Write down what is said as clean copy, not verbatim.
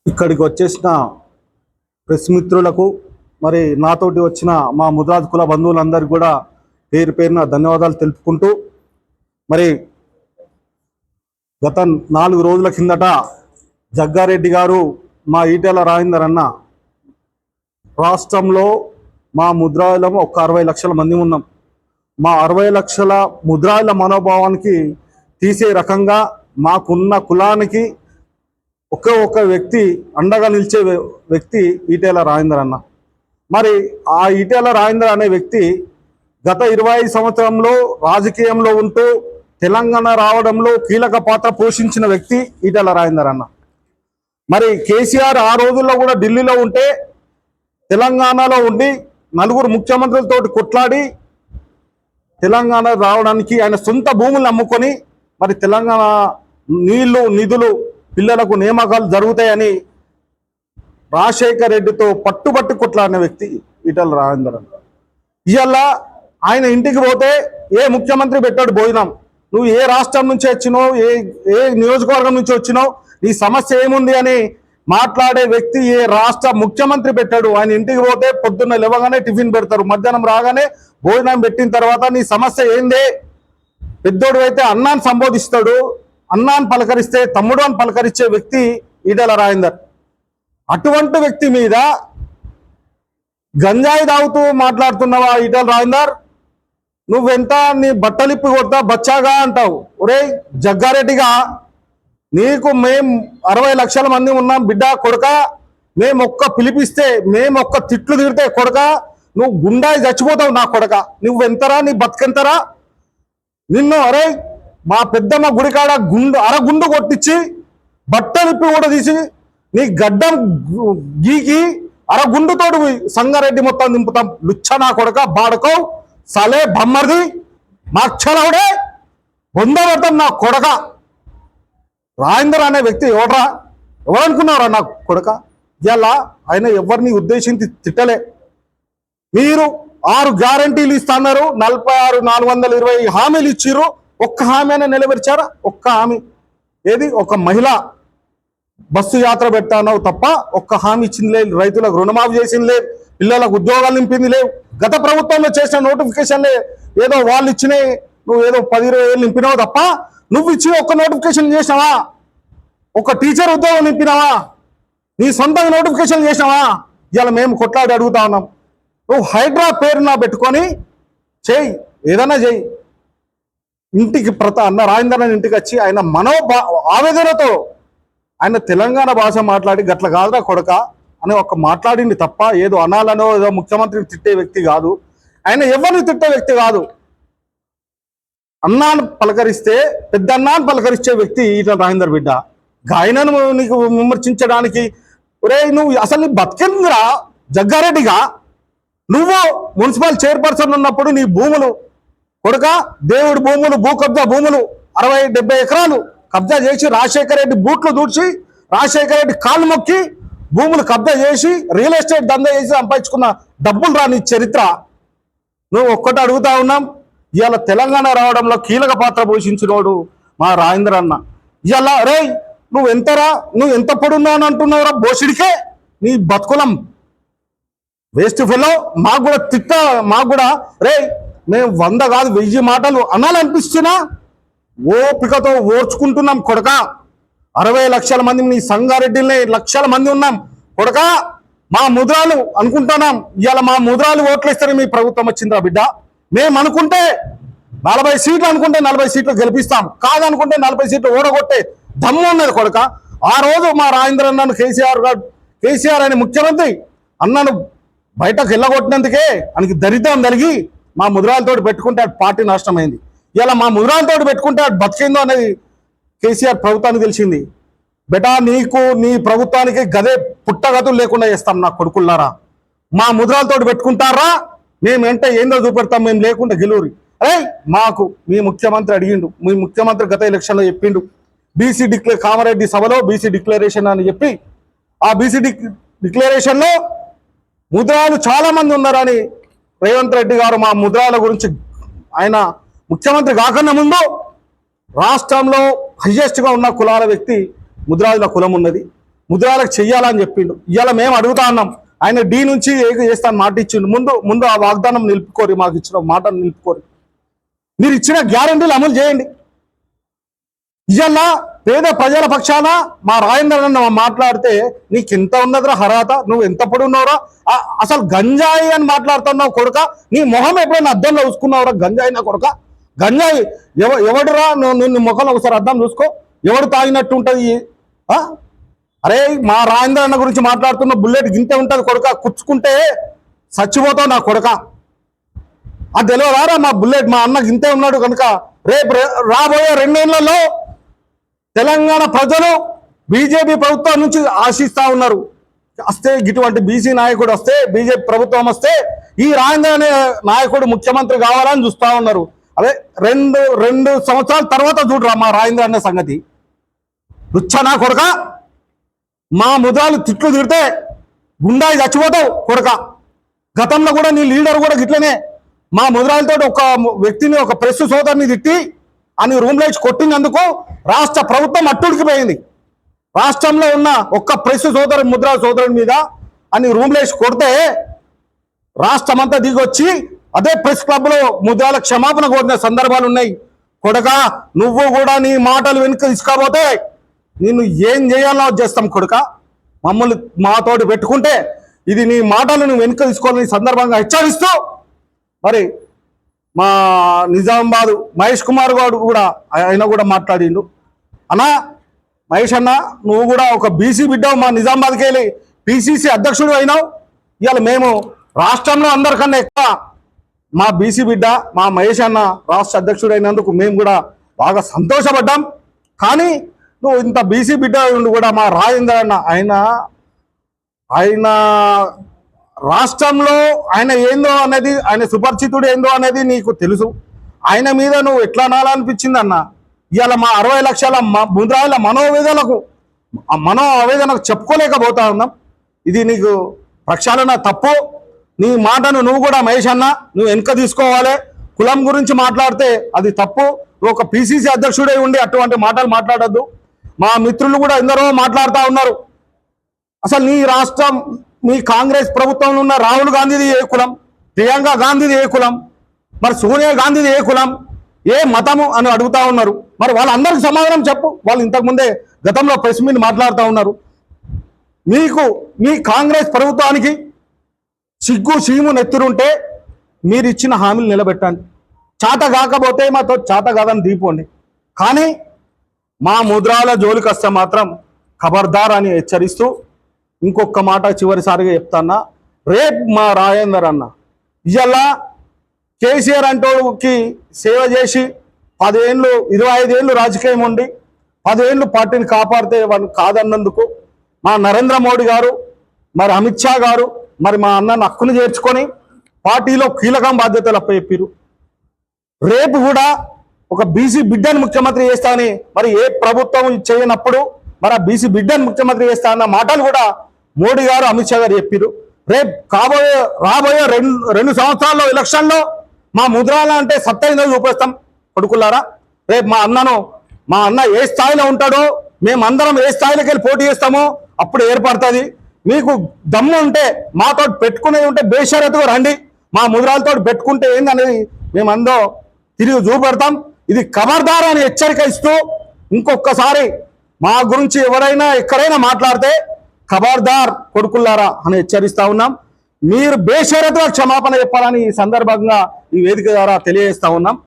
ఇక్కడికి వచ్చేసిన ప్రెస్ మిత్రులకు మరి నాతోటి వచ్చిన మా ముద్రాజ్ కుల బంధువులందరికీ కూడా పేరు పేరున ధన్యవాదాలు తెలుపుకుంటూ మరి గత 4 రోజుల కిందట జగ్గారెడ్డి గారు మా ఈటెల రాజేందర్ అన్న రాష్ట్రంలో మా ముద్రాయిలం ఒక 60 లక్షల మంది ఉన్నాం. మా 60 లక్షల ముద్రాయిల మనోభావానికి తీసే రకంగా మాకున్న కులానికి ఒక వ్యక్తి అండగా నిలిచే వ్యక్తి ఈటెల రాజేందర్ అన్న. మరి ఆ ఈటెల రాజేందర్ అనే వ్యక్తి గత 25 సంవత్సరంలో రాజకీయంలో ఉంటూ తెలంగాణ రావడంలో కీలక పాత్ర పోషించిన వ్యక్తి ఈటెల రాజేందర్ అన్న. మరి కేసీఆర్ ఆ రోజుల్లో కూడా ఢిల్లీలో ఉంటే తెలంగాణలో ఉండి 4 ముఖ్యమంత్రులతో కొట్లాడి తెలంగాణ రావడానికి ఆయన సొంత భూములను అమ్ముకొని మరి తెలంగాణ నీళ్లు నిధులు పిల్లలకు నియామకాలు జరుగుతాయని రాజశేఖర్ రెడ్డితో పట్టుబట్టి కొట్లాడిన వ్యక్తి ఈటెల రాజేందర్ అన్న. ఇవాళ ఆయన ఇంటికి పోతే ఏ ముఖ్యమంత్రి పెట్టాడు భోజనం, నువ్వు ఏ రాష్ట్రం నుంచి వచ్చినావు, ఏ నియోజకవర్గం నుంచి వచ్చినావు, నీ సమస్య ఏముంది అని మాట్లాడే వ్యక్తి ఏ రాష్ట్ర ముఖ్యమంత్రి పెట్టాడు. ఆయన ఇంటికి పోతే పొద్దున్న లేవగానే టిఫిన్ పెడతారు, మధ్యాహ్నం రాగానే భోజనం పెట్టిన తర్వాత నీ సమస్య ఏందే, పెద్దోడు అయితే అన్నాన్ని సంబోధిస్తాడు, అన్నాన్ని పలకరిస్తే తమ్ముడు అని పలకరించే వ్యక్తి ఈటెల రాజేందర్. అటువంటి వ్యక్తి మీద గంజాయి తాగుతూ మాట్లాడుతున్నావా ఈటెల రాజేందర్? నువ్వెంత నీ బట్టలిప్పి కొడతా బచ్చాగా అంటావు. ఒరే జగ్గారెడ్డిగా, నీకు మేం 60 లక్షల మంది ఉన్నాం బిడ్డ కొడక, మేము ఒక్క పిలిపిస్తే మేము ఒక్క తిట్లు తిడితే కొడక నువ్వు గుండాయి చచ్చిపోతావు నా కొడక. నువ్వెంతరా, నీ బతికెంతరా? నిన్ను అరే మా పెద్దమ్మ గుడికాడ అరగుండు కొట్టించి బట్టలిప్పి కూడా తీసి నీ గడ్డం గీకి అరగుండుతోడు సంగారెడ్డి మొత్తం దింపుతాం. లుచ్చ నా కొడక, బాడుకో సలే బమ్మర్ది మాక్షణవుడే బొందబడతాం నా కొడక. రాజేందర్ అనే వ్యక్తి ఎవరనుకున్నారా నా కొడక? ఇలా ఆయన ఎవరిని ఉద్దేశించి తిట్టలే. మీరు 6 గ్యారంటీలు ఇస్తున్నారు, 46,420 హామీలు ఇచ్చిర్రు, ఒక్క హామీ అయినా నెరవేర్చారా? ఒక్క హామీ ఏది? ఒక మహిళ బస్సు యాత్ర పెట్టానవు తప్ప ఒక్క హామీ ఇచ్చింది లేదు. రైతులకు రుణమాఫీ చేసింది లేదు, పిల్లలకు ఉద్యోగాలు నింపింది లేవు. గత ప్రభుత్వంలో చేసిన నోటిఫికేషన్లే ఏదో వాళ్ళు ఇచ్చినాయి, నువ్వు ఏదో 10-20 వేలు నింపినావు తప్ప నువ్వు ఇచ్చిన ఒక్క నోటిఫికేషన్ చేసినావా? ఒక టీచర్ ఉద్యోగం నింపినావా? నీ సొంతంగా నోటిఫికేషన్ చేసినావా? ఇవాళ మేము కొట్లాడి అడుగుతా ఉన్నాం. నువ్వు హైడ్రా పేరున పెట్టుకొని చేయి, ఏదైనా చేయి. ఇంటికి అన్న రాజేందర్ ఇంటికి వచ్చి ఆయన ఆవేదనతో ఆయన తెలంగాణ భాష మాట్లాడి గట్ల కాదురా కొడక అని ఒక మాట్లాడింది తప్ప ఏదో అనాలనో ఏదో ముఖ్యమంత్రిని తిట్టే వ్యక్తి కాదు. ఆయన ఎవరిని తిట్టే వ్యక్తి కాదు. అన్నాన్ని పలకరిస్తే పెద్ద అన్నాన్ని పలకరించే వ్యక్తి ఈటెల రాజేందర్ బిడ్డ. గాయనను నీకు విమర్శించడానికి ఒరే నువ్వు అసలు నీ బతికేంద్రా జగ్గారెడ్డిగా? నువ్వు మున్సిపల్ చైర్పర్సన్ ఉన్నప్పుడు నీ భూములు కొడక, దేవుడి భూములు, భూ కబ్జా భూములు 60-70 ఎకరాలు కబ్జా చేసి రాజశేఖర రెడ్డి బూట్లు దూడ్చి రాజశేఖర రెడ్డి కాళ్ళు మొక్కి భూములు కబ్జా చేసి రియల్ ఎస్టేట్ దందా చేసి సంపాదించుకున్న డబ్బులు రాని చరిత్ర. నువ్వు ఒక్కటి అడుగుతా ఉన్నాం, ఇవాళ తెలంగాణ రావడంలో కీలక పాత్ర పోషించినోడు మా రాజేందర్ అన్న. ఇవాళ రే నువ్వు ఎంత పొడున్నావు అని అంటున్నావురా బోసిడికే నీ బతుకులం వేస్ట్ ఫెలో. మాకు కూడా రే మేము 100 కాదు 1000 మాటలు అనాలనిపిస్తున్నా ఓపికతో ఓర్చుకుంటున్నాం కొడక. 60 లక్షల మంది నీ సంగారెడ్డిని లక్షల మంది ఉన్నాం కొడక. మా ముద్రాలు అనుకుంటున్నాం, ఇవాళ మా ముద్రాలు ఓట్లు ఇస్తారని మీ ప్రభుత్వం వచ్చిందిరా బిడ్డ. మేము అనుకుంటే 40 సీట్లు అనుకుంటే 40 సీట్లు గెలిపిస్తాం, కాదనుకుంటే 40 సీట్లు ఓడగొట్టే దమ్ము ఉన్నది కొడక. ఆ రోజు మా రాజేందర్ అన్నను కేసీఆర్ అనే ముఖ్యమంత్రి అన్నను బయటకు వెళ్ళగొట్టినందుకే ఆయనకి దరిద్రం కలిగి మా ముద్రాలతో పెట్టుకుంటే పార్టీ నష్టమైంది. ఇలా మా ముద్రాలతో పెట్టుకుంటే బతికిందో అనేది కేసీఆర్ ప్రభుత్వానికి తెలిసింది. బెటా నీకు నీ ప్రభుత్వానికి గదే పుట్టగతులు లేకుండా చేస్తాం నా కొడుకుల్లారా. మా ముద్రాలతో పెట్టుకుంటారా? మేమంటే ఏందో చూపెడతాం, మేము లేకుండా గెలువురి. అరే మాకు మీ ముఖ్యమంత్రి అడిగిండు, మీ ముఖ్యమంత్రి గత ఎలక్షన్లో చెప్పిండు కామారెడ్డి సభలో బీసీ డిక్లరేషన్ అని చెప్పి, ఆ బీసీ డిక్లరేషన్లో ముద్రాలు చాలా మంది ఉన్నారని రేవంత్ రెడ్డి గారు మా ముద్రాల గురించి ఆయన ముఖ్యమంత్రి కాకన్నా ముందు రాష్ట్రంలో హైయెస్ట్గా ఉన్న కులాల వ్యక్తి ముద్రాజుల కులం ఉన్నది. ముద్రాలకు చెయ్యాలని చెప్పిండు. ఇవాళ మేము అడుగుతా ఉన్నాం, ఆయన డి నుంచి చేస్తాను మాట ఇచ్చిండు. ముందు ఆ వాగ్దానం నిలుపుకోరి, మాకు ఇచ్చిన మాటను నిలుపుకోరి, మీరు ఇచ్చిన గ్యారంటీలు అమలు చేయండి. ఇవాళ పేద ప్రజల పక్షాన మా రాజేంద్ర అన్న మాట్లాడితే నీకు ఎంత ఉన్నదిరా హరాత, నువ్వు ఎంత పొడున్నావురా, అసలు గంజాయి అని మాట్లాడుతున్నావు కొడుక, నీ మొహం ఎప్పుడైనా అద్దంలో చూసుకున్నావురా గంజాయి నా కొడుక? గంజాయి ఎవడురా? నిన్ను ముఖంలో ఒకసారి అద్దం చూసుకో, ఎవడు తాగినట్టు ఉంటుంది? అరే మా రాజేంద్ర అన్న గురించి మాట్లాడుతున్న బుల్లెట్ గింతే ఉంటుంది కొడుక, కుచ్చుకుంటే చచ్చిపోతావు నా కొడుక. అది తెలియదారా మా బుల్లెట్ మా అన్న గింతే ఉన్నాడు కనుక రేపు రాబోయే 2 ఏళ్లలో తెలంగాణ ప్రజలు బీజేపీ ప్రభుత్వం నుంచి ఆశిస్తా ఉన్నారు. వస్తే ఇటువంటి బీసీ నాయకుడు వస్తే, బీజేపీ ప్రభుత్వం వస్తే ఈ రాజేంద్ర అనే నాయకుడు ముఖ్యమంత్రి కావాలని చూస్తా ఉన్నారు. అదే రెండు సంవత్సరాల తర్వాత చూడరా మా రాజేంద్ర అనే సంగతి. రుచ్చనా కొడుక, మా ముద్రాలు తిట్లు తిడితే గుండాయి చచ్చిపోతావు కొడుక. గతంలో కూడా నీ లీడర్ కూడా గిట్లనే మా ముద్రాలతో ఒక వ్యక్తిని, ఒక ప్రెస్ సోదరుని తిట్టి అని రూమ్లో ఇచ్చి కొట్టినందుకు రాష్ట్ర ప్రభుత్వం అట్టుడికిపోయింది. రాష్ట్రంలో ఉన్న ఒక్క ప్రెస్ ముద్రా సోదరుని మీద అని రూమ్లో ఇచ్చి కొడితే రాష్ట్రం అంతా దిగొచ్చి అదే ప్రెస్ క్లబ్లో ముద్రాల క్షమాపణ కోరిన సందర్భాలు ఉన్నాయి. కొడుక నువ్వు కూడా నీ మాటలు వెనుక తీసుకోపోతే నిన్ను ఏం చేయాలో చేస్తాం కొడుక. మమ్మల్ని మాతోటి పెట్టుకుంటే ఇది నీ మాటలు నువ్వు వెనుక తీసుకోవాలని సందర్భంగా హెచ్చరిస్తూ మరి మా నిజామాబాద్ మహేష్ కుమార్ గారు కూడా ఆయన కూడా మాట్లాడిండు. అన్నా మహేష్ అన్న, నువ్వు కూడా ఒక బీసీ బిడ్డవు, మా నిజామాబాద్కి వెళ్ళి పిసిసి అధ్యక్షుడు అయినావు. ఇవాళ మేము రాష్ట్రంలో అందరికన్నా ఎక్కువ మా బీసీ బిడ్డ మా మహేష్ అన్న రాష్ట్ర అధ్యక్షుడు అయినందుకు మేము కూడా బాగా సంతోషపడ్డాం. కానీ నువ్వు ఇంత బీసీ బిడ్డ ఉండి కూడా మా రాజేంద్ర అన్న ఆయన రాష్ట్రంలో ఆయన ఏందో అనేది, ఆయన సుపరిచితుడు ఏందో అనేది నీకు తెలుసు. ఆయన మీద నువ్వు ఎట్లా అనాలనిపించింది అన్న? ఇవాళ మా 60 లక్షల ముద్రాయిల మనోవేదనకు చెప్పుకోలేకపోతా ఉన్నాం. ఇది నీకు ప్రక్షాళన తప్పు. నీ మాటను నువ్వు కూడా మహేష్ అన్న నువ్వు వెనుక తీసుకోవాలి. కులం గురించి మాట్లాడితే అది తప్పు. నువ్వు ఒక పిసిసి అధ్యక్షుడే ఉండి అటువంటి మాటలు మాట్లాడద్దు. మా మిత్రులు కూడా ఎందరో మాట్లాడుతూ ఉన్నారు. అసలు నీ రాష్ట్రం, మీ కాంగ్రెస్ ప్రభుత్వంలో ఉన్న రాహుల్ గాంధీది ఏ కులం, ప్రియాంక గాంధీది ఏ కులం, మరి సోనియా గాంధీది ఏ కులం, ఏ మతము అని అడుగుతా ఉన్నారు. మరి వాళ్ళందరికీ సమాధానం చెప్పు. వాళ్ళు ఇంతకుముందే గతంలో ప్రెస్ మీట్ మాట్లాడుతూ ఉన్నారు. మీ కాంగ్రెస్ ప్రభుత్వానికి సిగ్గు సీము నెత్తురుంటే మీరు ఇచ్చిన హామీలు నిలబెట్టండి. చాత కాకపోతే మాతో చాత కాదని దీపోండి. కానీ మా ముద్రాల జోలికి వస్తే మాత్రం ఖబర్దార్ అని హెచ్చరిస్తూ ఇంకొక మాట చివరిసారిగా చెప్తాన్నా. రేపు మా రాజేందర్ అన్న ఇవాళ కేసీఆర్ అంటోకి సేవ చేసి 10 ఏళ్ళు 25 ఏళ్ళు రాజకీయం ఉండి 10 ఏళ్ళు పార్టీని కాపాడితే వాళ్ళు కాదన్నందుకు మా నరేంద్ర మోడీ గారు, మరి అమిత్ షా గారు, మరి మా అన్నను హక్కును చేర్చుకొని పార్టీలో కీలకం బాధ్యతలు అప్పచెప్పారు. రేపు కూడా ఒక బీసీ బిడ్డను ముఖ్యమంత్రి చేస్తానని మరి ఏ ప్రభుత్వం చేయనప్పుడు మరి ఆ బీసీ బిడ్డను ముఖ్యమంత్రి చేస్తా అన్న మాటలు కూడా మోడీ గారు, అమిత్ షా గారు చెప్పారు. రేపు రాబోయే 2 సంవత్సరాల్లో ఎలక్షన్లో మా ముద్రాల అంటే సత్తైందో చూపిస్తాం కొడుకులారా. రేపు మా అన్న ఏ స్థాయిలో ఉంటాడో, మేమందరం ఏ స్థాయిలోకి వెళ్ళి పోటీ చేస్తామో అప్పుడు ఏర్పడుతుంది. మీకు దమ్ము ఉంటే మాతో పెట్టుకునేది ఉంటే బేషరతుగా రండి. మా ముద్రాలతో పెట్టుకుంటే ఏందనేది మేమందరూ తిరిగి చూపెడతాం. ఇది ఖబర్దార్ అని హెచ్చరిక ఇస్తూ ఇంకొకసారి మా గురించి ఎవరైనా ఎక్కడైనా మాట్లాడితే ఖబర్దార్ కొడుకుల్లారా అని హెచ్చరిస్తా ఉన్నాం. మీరు బేషరతుగా క్షమాపణ చెప్పాలని ఈ సందర్భంగా ఈ వేదిక ద్వారా తెలియజేస్తా ఉన్నాం.